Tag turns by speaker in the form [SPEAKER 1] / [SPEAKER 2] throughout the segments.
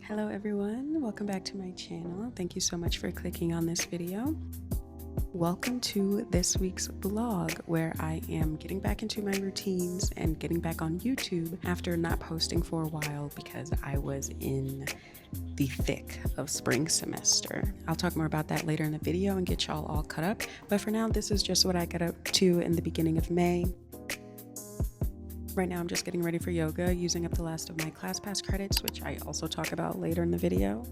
[SPEAKER 1] Hello everyone, welcome back to my channel. Thank you so much for clicking on this video. Welcome to this week's vlog where I am getting back into my routines and getting back on YouTube after not posting for a while because I was in the thick of spring semester. I'll talk more about that later in the video and get y'all all caught up, but for now this is just what I got up to in the beginning of May. Right now I'm just getting ready for yoga, using up the last of my ClassPass credits, which I also talk about later in the video.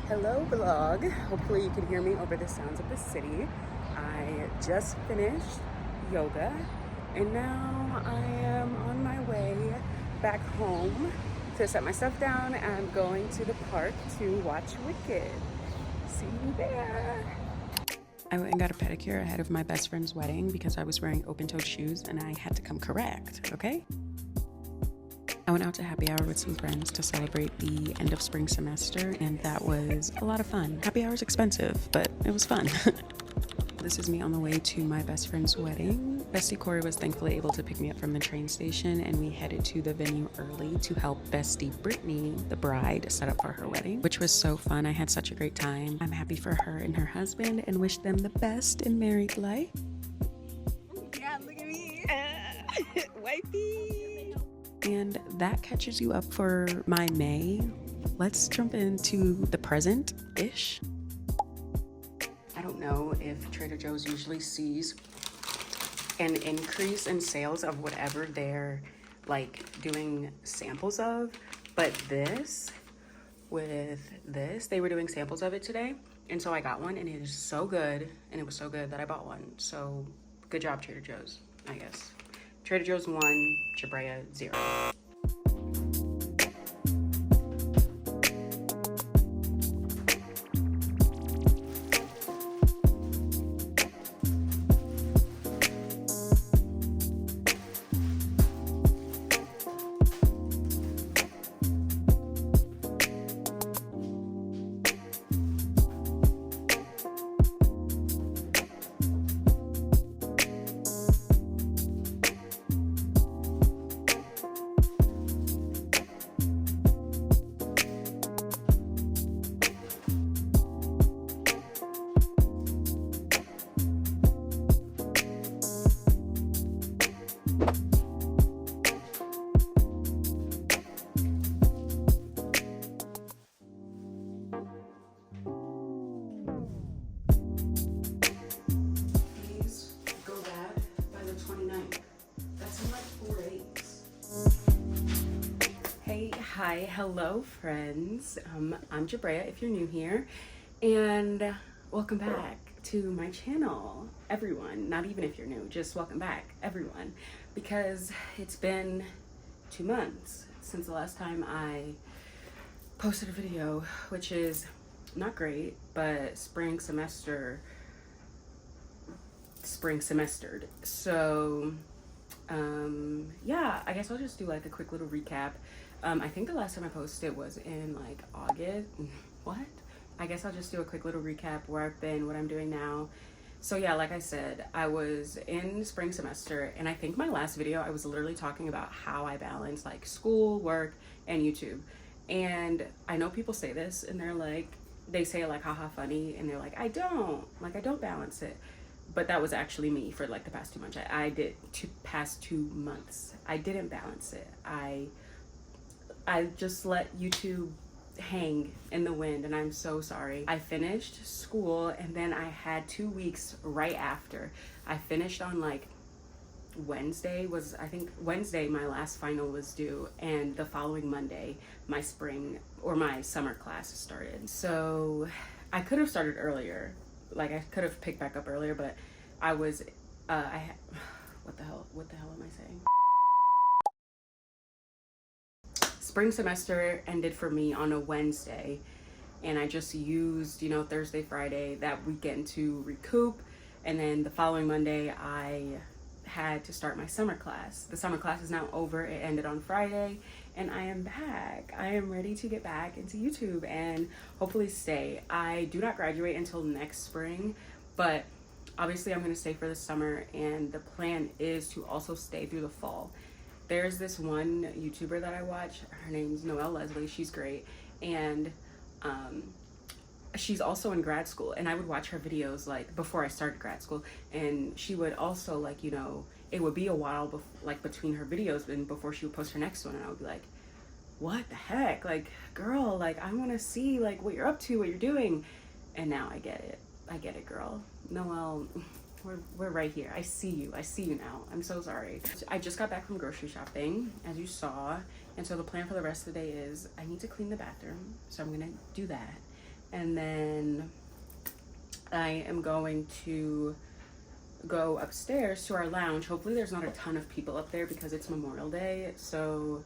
[SPEAKER 1] Hello vlog, hopefully you can hear me over the sounds of the city. I just finished yoga and now I am on my way back home to set my stuff down. I'm going to the park to watch Wicked. See you there. I went and got a pedicure ahead of my best friend's wedding because I was wearing open-toed shoes and I had to come correct, okay? I went out to happy hour with some friends to celebrate the end of spring semester, and that was a lot of fun. Happy hour is expensive, but it was fun. This is me on the way to my best friend's wedding. Bestie Corey was thankfully able to pick me up from the train station, and we headed to the venue early to help Bestie Brittany, the bride, set up for her wedding, which was so fun. I had such a great time. I'm happy for her and her husband and wish them the best in married life. Yeah, look at me. Wifey. And that catches you up for my May. Let's jump into the present-ish. I don't know if Trader Joe's usually sees an increase in sales of whatever they're like doing samples of, but this, they were doing samples of it today. And so I got one and it is so good. And it was so good that I bought one. So good job, Trader Joe's, I guess. Trader Joe's 1, Jabrea 0. Hi, hello friends. I'm Jabrea if you're new here, and welcome back to my channel, everyone. Not even if you're new, just welcome back, everyone, because it's been 2 months since the last time I posted a video, which is not great, but spring semestered. So yeah, I guess I'll just do like a quick little recap. I think the last time I posted was in like August. What? I guess I'll just do a quick little recap where I've been, what I'm doing now. So yeah, like I said, I was in spring semester, and I think my last video I was literally talking about how I balance like school, work, and YouTube. And I know people say this and they're like, they say like haha funny, and they're like, I don't balance it. But that was actually me for like the past 2 months. I did past 2 months. I didn't balance it. I just let YouTube hang in the wind, and I'm so sorry. I finished school and then I had 2 weeks right after. I finished on like Wednesday was, I think Wednesday my last final was due, and the following Monday my spring or my summer class started. So I could have started earlier, like I could have picked back up earlier, but I was what the hell am I saying? Spring semester ended for me on a Wednesday, and I just used, you know, Thursday, Friday, that weekend to recoup. And then the following Monday, I had to start my summer class. The summer class is now over. It ended on Friday, and I am back. I am ready to get back into YouTube and hopefully stay. I do not graduate until next spring, but obviously I'm going to stay for the summer, and the plan is to also stay through the fall. There's this one YouTuber that I watch. Her name's Noelle Leslie. She's great, and she's also in grad school, and I would watch her videos like before I started grad school, and she would also, like, you know, it would be a while like between her videos and before she would post her next one, and I would be like, what the heck, like, girl, like, I want to see like what you're up to, what you're doing. And now I get it, girl. Noelle, we're right here. I see you now. I'm so sorry. I just got back from grocery shopping, as you saw, and so the plan for the rest of the day is I need to clean the bathroom, so I'm gonna do that. And then I am going to go upstairs to our lounge. Hopefully there's not a ton of people up there because it's Memorial Day. So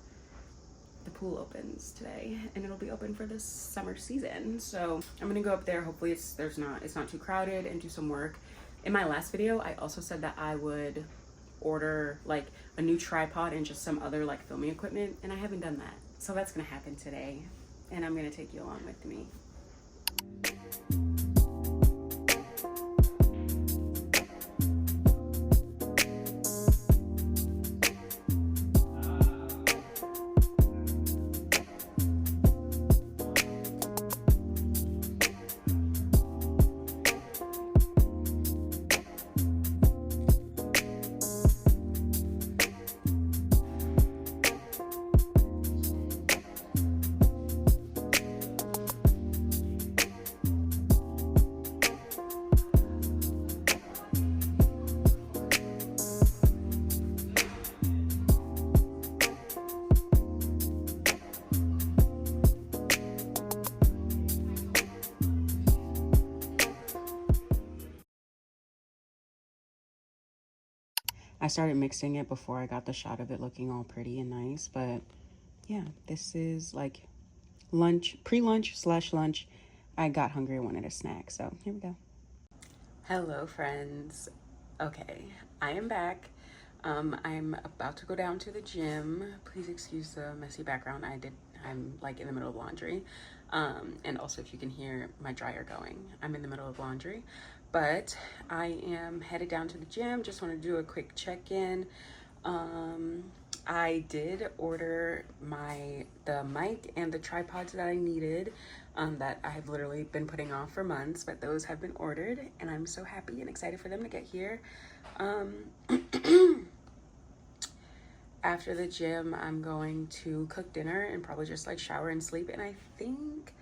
[SPEAKER 1] the pool opens today, and it'll be open for this summer season. So I'm gonna go up there. Hopefully it's not too crowded, and do some work. In my last video, I also said that I would order like a new tripod and just some other like filming equipment, and I haven't done that. So that's gonna happen today, and I'm gonna take you along with me. I started mixing it before I got the shot of it looking all pretty and nice, but yeah, this is like lunch, pre-lunch / lunch. I got hungry and wanted a snack, so here we go. Hello, friends. Okay, I am back. I'm about to go down to the gym. Please excuse the messy background. I'm like in the middle of laundry. And also if you can hear my dryer going, I'm in the middle of laundry. But I am headed down to the gym. Just want to do a quick check-in. I did order the mic and the tripods that I needed, that I have literally been putting off for months, but those have been ordered, and I'm so happy and excited for them to get here. After the gym, I'm going to cook dinner and probably just like shower and sleep, and I think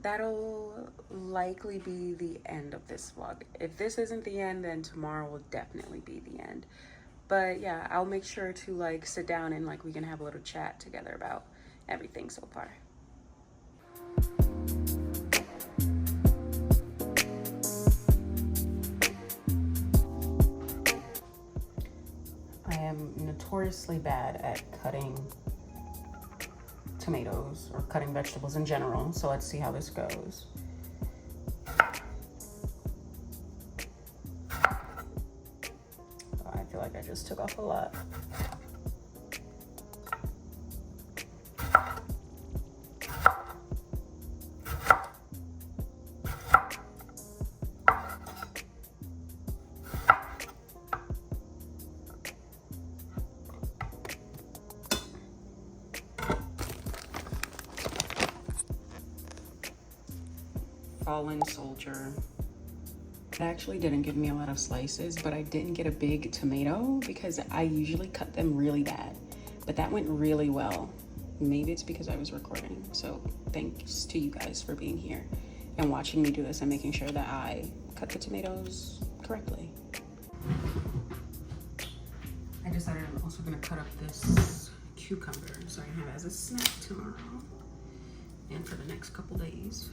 [SPEAKER 1] that'll likely be the end of this vlog. If this isn't the end, then tomorrow will definitely be the end. But yeah, I'll make sure to like sit down and like we can have a little chat together about everything so far. I am notoriously bad at cutting tomatoes or cutting vegetables in general, so let's see how this goes. Oh, I feel like I just took off a lot. Fallen soldier. It actually didn't give me a lot of slices, but I didn't get a big tomato because I usually cut them really bad, but that went really well. Maybe it's because I was recording. So thanks to you guys for being here and watching me do this and making sure that I cut the tomatoes correctly. I also gonna cut up this cucumber so I can have it as a snack tomorrow and for the next couple days.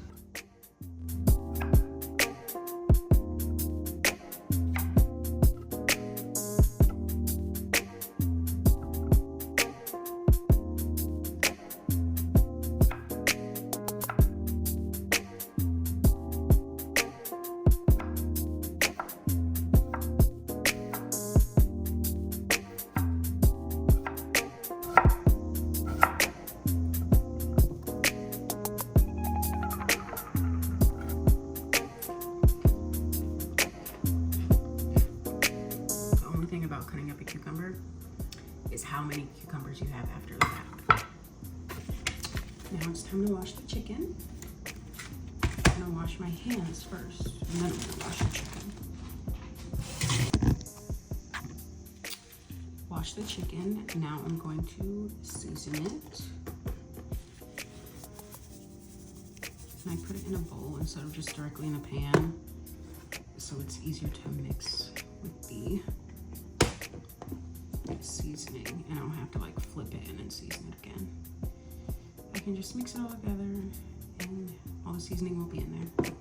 [SPEAKER 1] About cutting up a cucumber is how many cucumbers you have after the fact. Now it's time to wash the chicken. I'm gonna wash my hands first, and then I'm gonna wash the chicken. Wash the chicken. Now I'm going to season it. And I put it in a bowl instead of just directly in a pan, so it's easier to mix with the seasoning, and I don't have to like flip it and then season it again. I can just mix it all together and all the seasoning will be in there.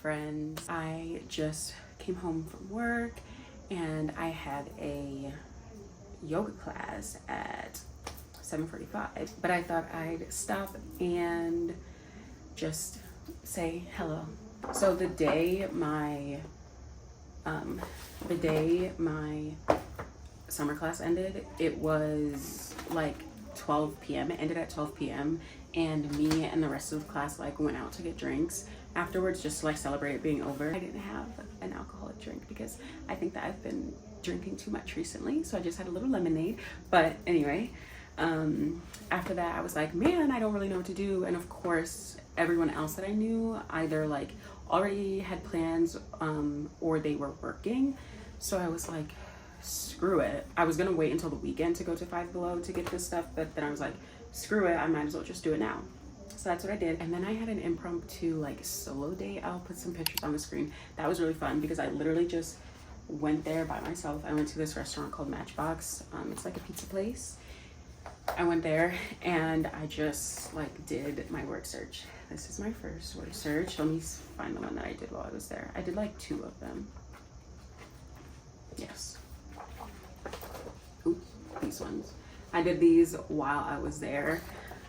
[SPEAKER 1] Friends, I just came home from work and I had a yoga class at 7:45, but I thought I'd stop and just say hello. So the day my summer class ended, it was like 12 p.m. It ended at 12 p.m. and me and the rest of the class like went out to get drinks afterwards just to like celebrate it being over. I didn't have an alcoholic drink because I think that I've been drinking too much recently, so I just had a little lemonade. But anyway, after that I was like, man, I don't really know what to do. And of course everyone else that I knew either like already had plans or they were working, so I was like, screw it. I was gonna wait until the weekend to go to Five Below to get this stuff, but then I was like, screw it, I might as well just do it now. So that's what I did. And then I had an impromptu like solo date. I'll put some pictures on the screen. That was really fun because I literally just went there by myself. I went to this restaurant called Matchbox. It's like a pizza place. I went there and I just like did my word search. This is my first word search. Let me find the one that I did while I was there. I did like 2 of them. Yes. Oops, these ones. I did these while I was there.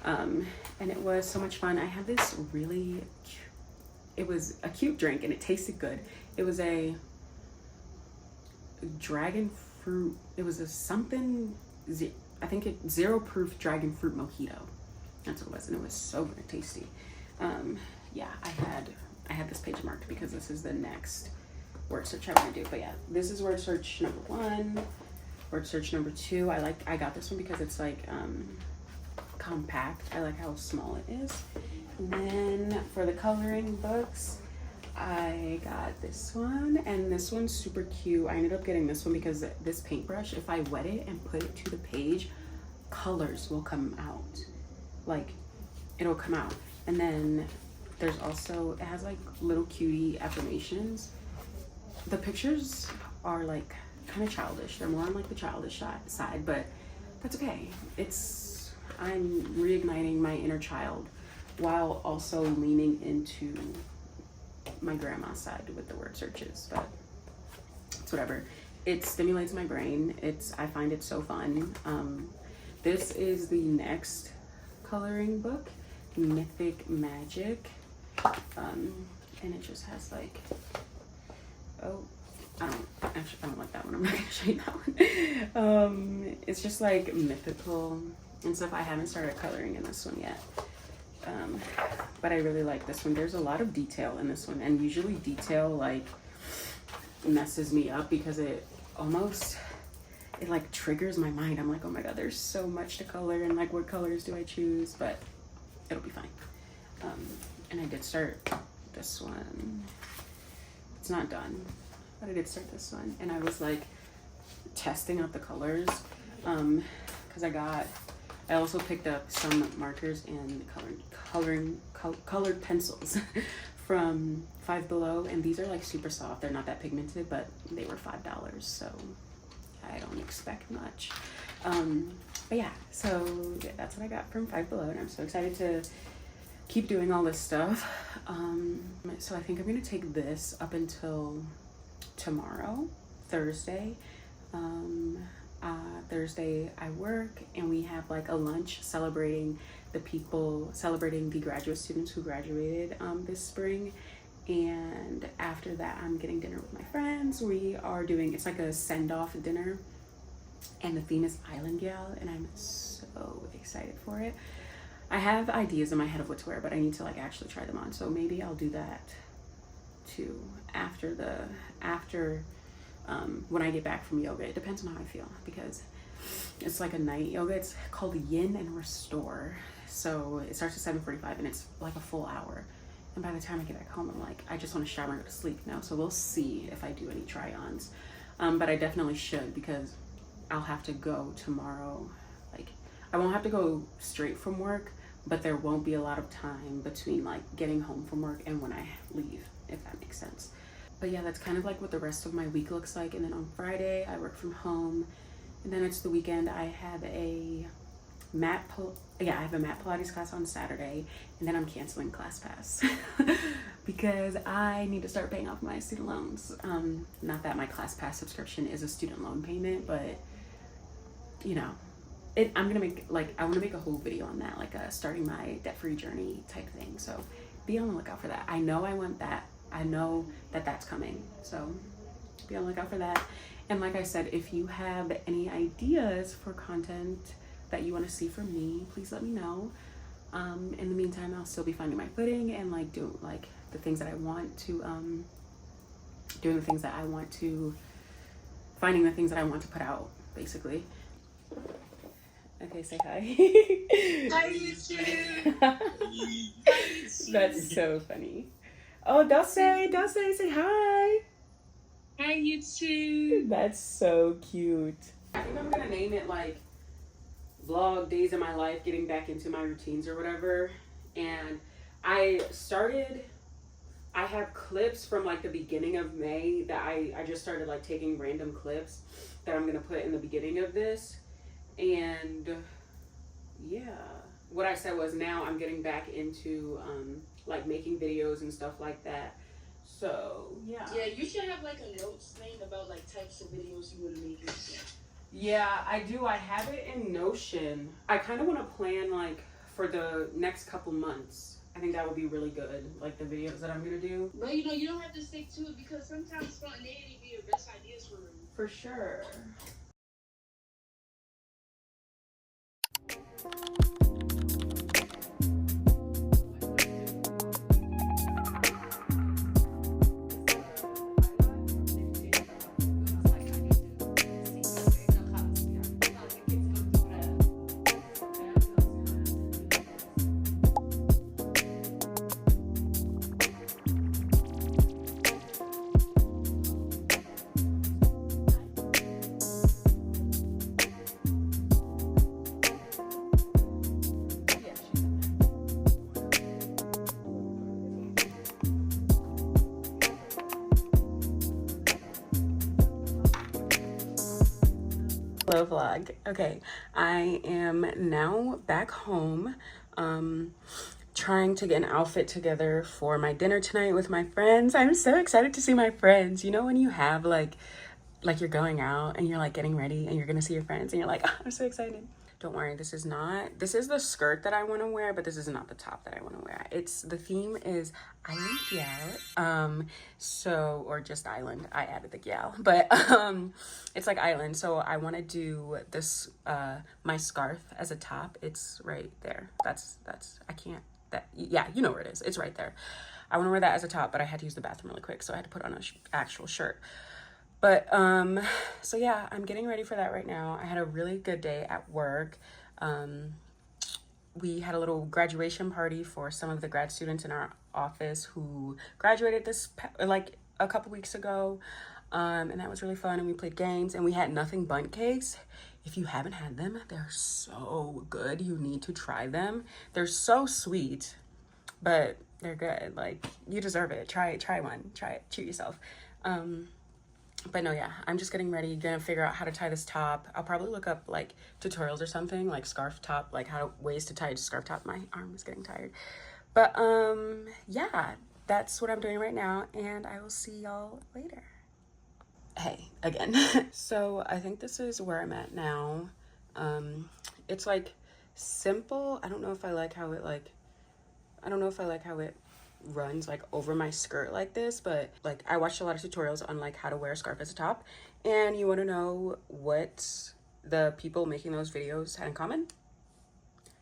[SPEAKER 1] And it was so much fun. I had this really it was a cute drink and it tasted good. It was a dragon fruit, it was a something, I think it zero proof dragon fruit mojito. That's what it was, and it was so very tasty. Yeah, I had this page marked because this is the next word search I want to do. But yeah, this is word search number 1. Word search number 2, I got this one because it's like compact. I like how small it is. And then for the coloring books, I got this one, and this one's super cute. I ended up getting this one because this paintbrush, if I wet it and put it to the page, colors will come out. Like, it'll come out. And then there's also, it has like little cutie affirmations. The pictures are like kind of childish. They're more on like the childish side, but that's okay. I'm reigniting my inner child while also leaning into my grandma's side with the word searches, but it's whatever. It stimulates my brain. I find it so fun. This is the next coloring book, Mythic Magic, and it just has like, oh, I don't like that one. I'm not gonna show you that one. It's just like mythical and stuff. I haven't started coloring in this one yet. But I really like this one. There's a lot of detail in this one, and usually detail like messes me up because it like triggers my mind. I'm like, oh my god, there's so much to color, and like what colors do I choose? But it'll be fine. And I did start this one. It's not done, but I did start this one, and I was like testing out the colors because I also picked up some markers and colored pencils from Five Below, and these are like super soft. They're not that pigmented, but they were $5, so I don't expect much. But yeah, so that's what I got from Five Below, and I'm so excited to keep doing all this stuff. So I think I'm gonna take this up until tomorrow, Thursday. Thursday I work, and we have like a lunch celebrating the graduate students who graduated this spring. And after that, I'm getting dinner with my friends. It's like a send-off dinner, and the theme is Island Gal, and I'm so excited for it. I have ideas in my head of what to wear, but I need to like actually try them on. So maybe I'll do that too after when I get back from yoga. It depends on how I feel, because it's like a night yoga. It's called Yin and Restore. So it starts at 7:45, and it's like a full hour. And by the time I get back home, I'm like, I just want to shower and go to sleep now. So we'll see if I do any try-ons. But I definitely should, because I'll have to go tomorrow. Like, I won't have to go straight from work, but there won't be a lot of time between like getting home from work and when I leave, if that makes sense. But yeah, that's kind of like what the rest of my week looks like. And then on Friday, I work from home. And then it's the weekend. I have a mat Pilates class on Saturday, and then I'm canceling ClassPass because I need to start paying off my student loans. Not that my ClassPass subscription is a student loan payment, but you know, I want to make a whole video on that, like starting my debt-free journey type thing. So be on the lookout for that. I know I want that. I know that that's coming. So be on the lookout for that. And like I said, if you have any ideas for content that you want to see from me, please let me know. In the meantime, I'll still be finding my footing and like doing like the things that I want to finding the things that I want to put out, basically. Okay, say hi.
[SPEAKER 2] Hi, YouTube.
[SPEAKER 1] That's so funny. Oh, Dulce, say hi.
[SPEAKER 2] Hi, YouTube.
[SPEAKER 1] That's so cute. I think I'm gonna name it like Vlog Days of My Life, getting back into my routines or whatever. And I have clips from like the beginning of May that I just started like taking random clips that I'm gonna put in the beginning of this. And yeah, what I said was now I'm getting back into like making videos and stuff like that. So yeah.
[SPEAKER 2] Yeah, you should have like a notes thing about like types of videos you want to make and stuff.
[SPEAKER 1] Yeah, I do. I have it in Notion. I kind of want to plan like for the next couple months I think that would be really good, like the videos that I'm gonna do.
[SPEAKER 2] But you know, you don't have to stick to it because sometimes spontaneity be your best ideas for real.
[SPEAKER 1] For sure. Hello vlog. Okay, I am now back home, trying to get an outfit together for my dinner tonight with my friends. I'm so excited to see my friends. You know when you have like you're going out and you're like getting ready and you're gonna see your friends and you're like, oh, I'm so excited. Don't worry, this is the skirt that I want to wear, but this is not the top that I want to wear. The theme is Island Gal. So, or just Island, I added the gal, but it's like Island. So I want to do this, my scarf as a top. It's right there. Yeah, you know where it is. It's right there. I want to wear that as a top, but I had to use the bathroom really quick, so I had to put on an actual shirt. But, so yeah, I'm getting ready for that right now. I had a really good day at work. We had a little graduation party for some of the grad students in our office who graduated like a couple weeks ago. And that was really fun. And we played games and we had nothing bundt cakes. If you haven't had them, they're so good. You need to try them. They're so sweet, but they're good. Like, you deserve it. Try one. Try it. Treat yourself. But no, yeah, I'm just getting ready, gonna figure out how to tie this top. I'll probably look up like tutorials or something, like scarf top, like ways to tie a scarf top. My arm is getting tired. But yeah, that's what I'm doing right now, and I will see y'all later. Hey, again. So I think this is where I'm at now. It's like simple. I don't know if I like how it runs like over my skirt like this, but like I watched a lot of tutorials on like how to wear a scarf as a top, and you want to know what the people making those videos had in common?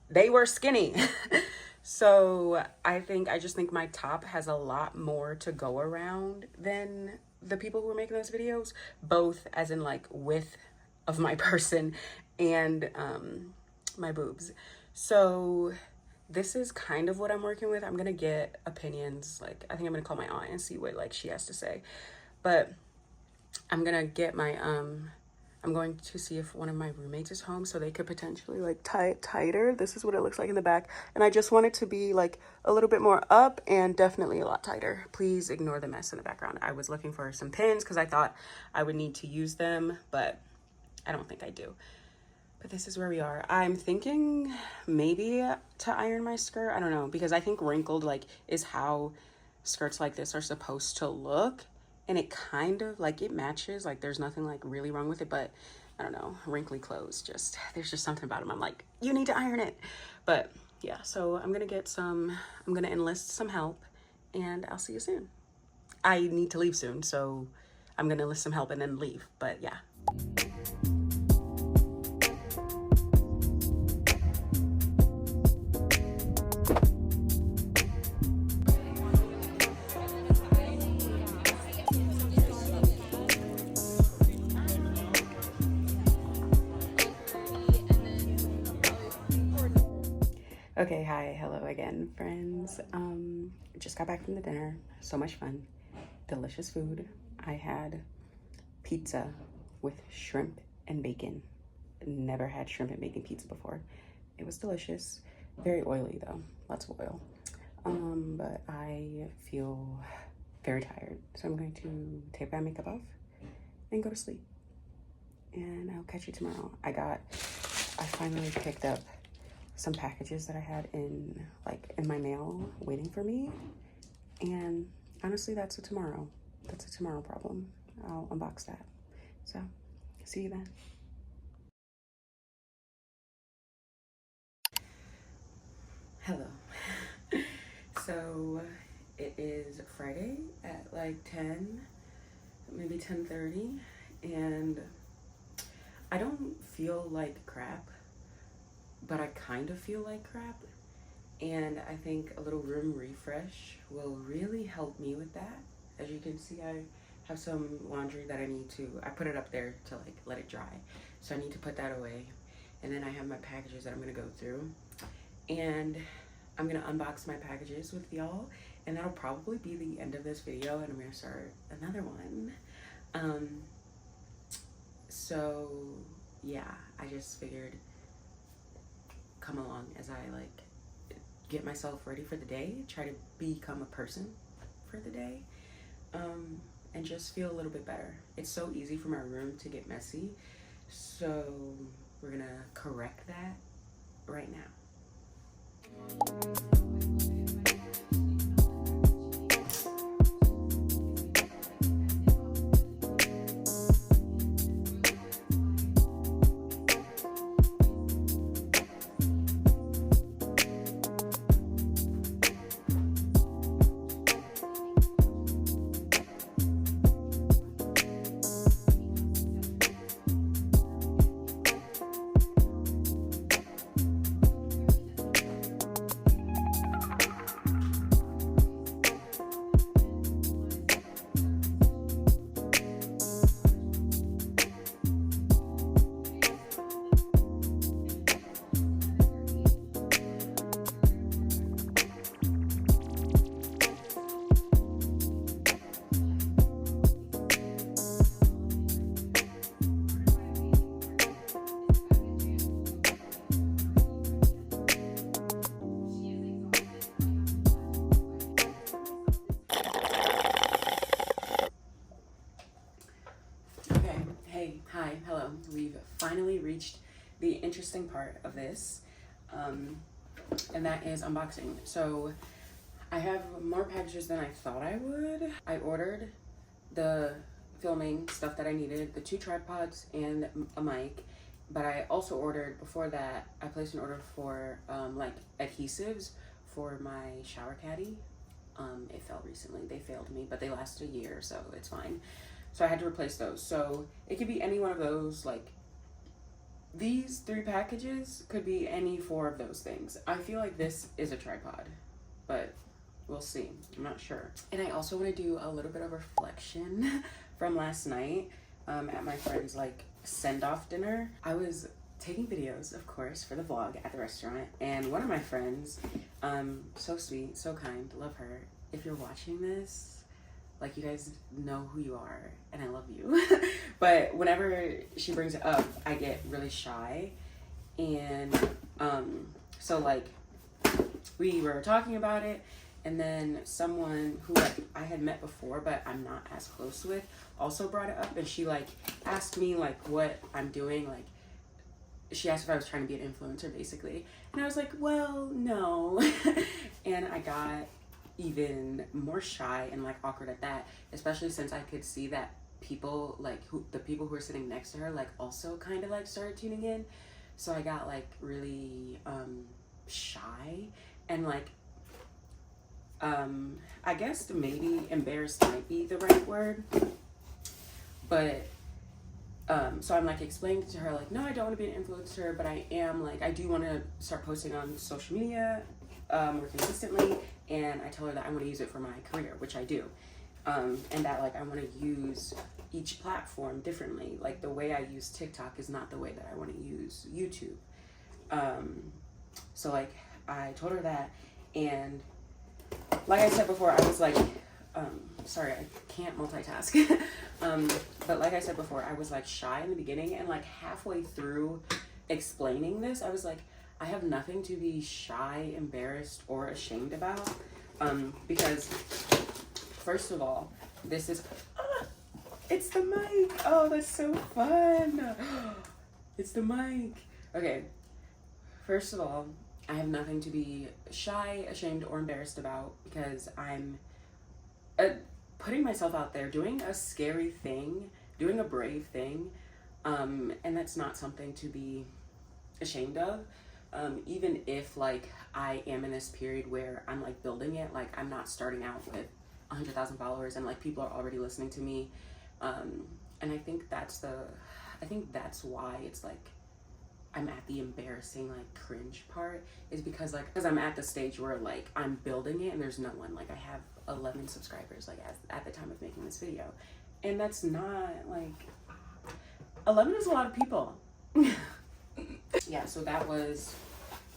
[SPEAKER 1] They were skinny. So I just think my top has a lot more to go around than the people who were making those videos, both as in like width of my person and my boobs. So this is kind of what I'm working with. I'm gonna get opinions. Like, I think I'm gonna call my aunt and see what like she has to say. But I'm gonna get my I'm going to see if one of my roommates is home so they could potentially like tie it tighter. This is what it looks like in the back. And I just want it to be like a little bit more up and definitely a lot tighter. Please ignore the mess in the background. I was looking for some pins because I thought I would need to use them, but I don't think I do. But this is where we are. I'm thinking maybe to iron my skirt. I don't know, because I think wrinkled like is how skirts like this are supposed to look. And it kind of like it matches, like there's nothing like really wrong with it, but I don't know, wrinkly clothes, there's just something about them. I'm like, you need to iron it. But yeah, so I'm gonna enlist some help and I'll see you soon. I need to leave soon, so I'm gonna enlist some help and then leave, but yeah. Okay, hi, hello again, friends. Just got back from the dinner. So much fun. Delicious food. I had pizza with shrimp and bacon. Never had shrimp and bacon pizza before. It was delicious. Very oily though, lots of oil. But I feel very tired. So I'm going to take my makeup off and go to sleep. And I'll catch you tomorrow. I finally picked up some packages that I had in my mail waiting for me, and honestly that's a tomorrow problem. I'll unbox that. So see you then. Hello. So it is Friday at like 10, maybe 10:30, and I don't feel like crap, but I kind of feel like crap. And I think a little room refresh will really help me with that. As you can see, I have some laundry that I put it up there to like let it dry. So I need to put that away. And then I have my packages that I'm gonna go through. And I'm gonna unbox my packages with y'all. And that'll probably be the end of this video, and I'm gonna start another one. So yeah, I just figured come along as I like get myself ready for the day, try to become a person for the day, and just feel a little bit better. It's so easy for my room to get messy, so we're gonna correct that right now. Hi, hello. We've finally reached the interesting part of this, and that is unboxing. So I have more packages than I thought I would. I ordered the filming stuff that I needed, the 2 tripods and a mic, but I also ordered, before that, I placed an order for like adhesives for my shower caddy. It fell recently. They failed me, but they last a year, so it's fine. So I had to replace those. So it could be any one of those, like these 3 packages could be any 4 of those things. I feel like this is a tripod, but we'll see. I'm not sure. And I also want to do a little bit of reflection from last night at my friend's like send-off dinner. I was taking videos, of course, for the vlog at the restaurant, and one of my friends, so sweet, so kind, love her. If you're watching this, like, you guys know who you are, and I love you. But whenever she brings it up, I get really shy. And so like we were talking about it, and then someone who I had met before but I'm not as close with also brought it up, and she like asked me like what I'm doing. Like, she asked if I was trying to be an influencer, basically, and I was like, well, no. And I got even more shy and like awkward at that, especially since I could see that people like the people who were sitting next to her like also kind of like started tuning in. So I got like really shy and like I guess maybe embarrassed might be the right word, but so I'm like explaining to her like, no, I don't want to be an influencer, but I am like, I do want to start posting on social media more consistently, and I tell her that I want to use it for my career, which I do, and that like I want to use each platform differently. Like, the way I use TikTok is not the way that I want to use YouTube. So like I told her that, and like I said before, I was like, sorry, I can't multitask. But like I said before, I was like shy in the beginning, and like halfway through explaining this, I was like, I have nothing to be shy, embarrassed, or ashamed about, because first of all, this is, it's the mic. Oh, that's so fun. It's the mic. Okay, first of all, I have nothing to be shy, ashamed, or embarrassed about, because I'm putting myself out there, doing a scary thing, doing a brave thing, and that's not something to be ashamed of. Even if like I am in this period where I'm like building it, like I'm not starting out with 100,000 followers and like people are already listening to me. And I think that's why it's like I'm at the embarrassing like cringe part, is because I'm at the stage where like I'm building it and there's no one. Like I have 11 subscribers like at the time of making this video, and that's not like 11 is a lot of people. Yeah, so that was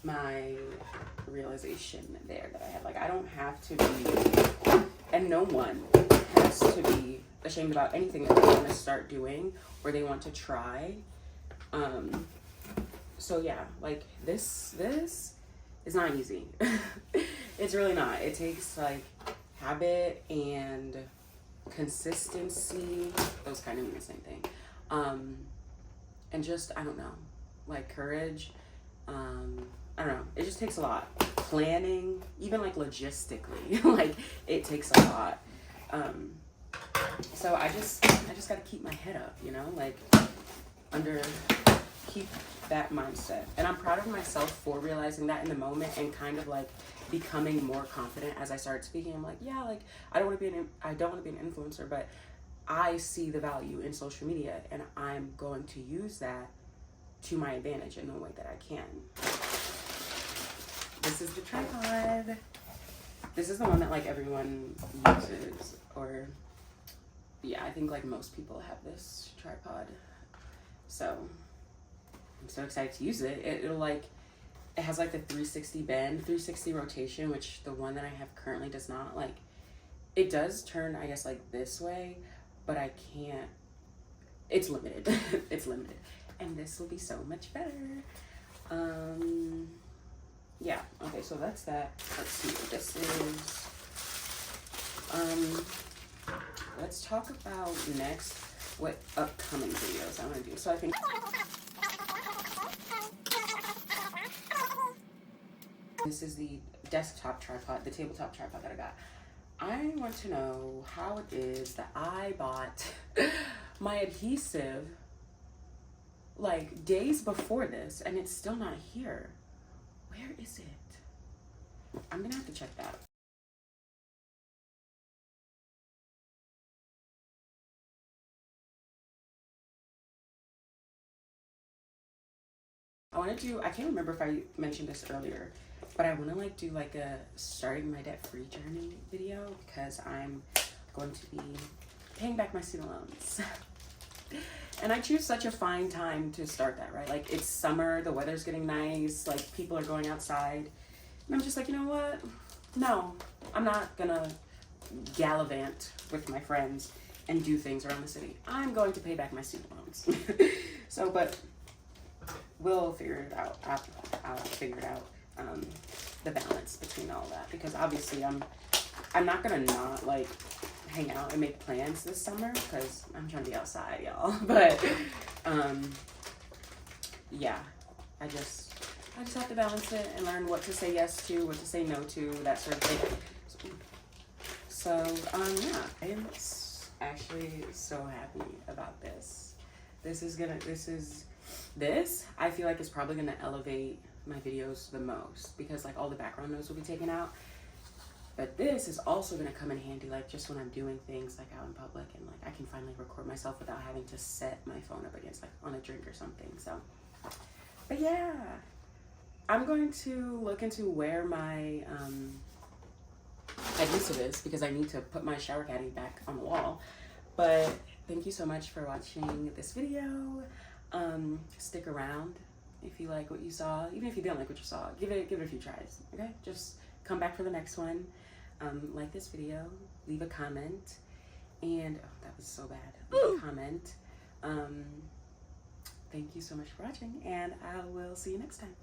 [SPEAKER 1] my realization there, that I had like I don't have to be, and no one has to be ashamed about anything that they want to start doing or they want to try. So yeah, like this is not easy. It's really not. It takes like habit and consistency. Those kind of mean the same thing. And just, I don't know, like courage. I don't know. It just takes a lot. Planning, even like logistically, like it takes a lot. So I just got to keep my head up, you know, like keep that mindset. And I'm proud of myself for realizing that in the moment and kind of like becoming more confident as I started speaking. I'm like, yeah, like I don't want to be an influencer, but I see the value in social media and I'm going to use that to my advantage in the way that I can. This is the tripod. This is the one that like everyone uses, or yeah, I think like most people have this tripod. So I'm so excited to use it. It has like the 360 bend, 360 rotation, which the one that I have currently does not. Like it does turn, I guess, like this way, but I can't, it's limited. It's limited. And this will be so much better. Yeah, okay, so that's that. Let's see what this is. Let's talk about next what upcoming videos I want to do. So I think this is the desktop tripod, the tabletop tripod that I got. I want to know how it is that I bought my adhesive like days before this and it's still not here. Where is it? I'm gonna have to check that. I can't remember if I mentioned this earlier, but I want to like do like a starting my debt-free journey video because I'm going to be paying back my student loans. And I choose such a fine time to start that, right? Like it's summer, the weather's getting nice, like people are going outside. And I'm just like, you know what? No, I'm not gonna gallivant with my friends and do things around the city. I'm going to pay back my student loans. So, but we'll figure it out. I'll figure it out, the balance between all that, because obviously I'm not gonna not like hang out and make plans this summer because I'm trying to be outside, y'all. But yeah, I just have to balance it and learn what to say yes to, what to say no to, that sort of thing. So yeah, I'm actually so happy about this. This I feel like is probably gonna elevate my videos the most because like all the background noise will be taken out. But this is also gonna come in handy like just when I'm doing things like out in public and like I can finally record myself without having to set my phone up against like on a drink or something. So, but yeah, I'm going to look into where my adhesive is because I need to put my shower caddy back on the wall. But thank you so much for watching this video. Stick around if you like what you saw. Even if you didn't like what you saw, give it a few tries, okay? Just come back for the next one. Like this video, leave a comment, and oh, that was so bad. Leave a comment. Thank you so much for watching, and I will see you next time.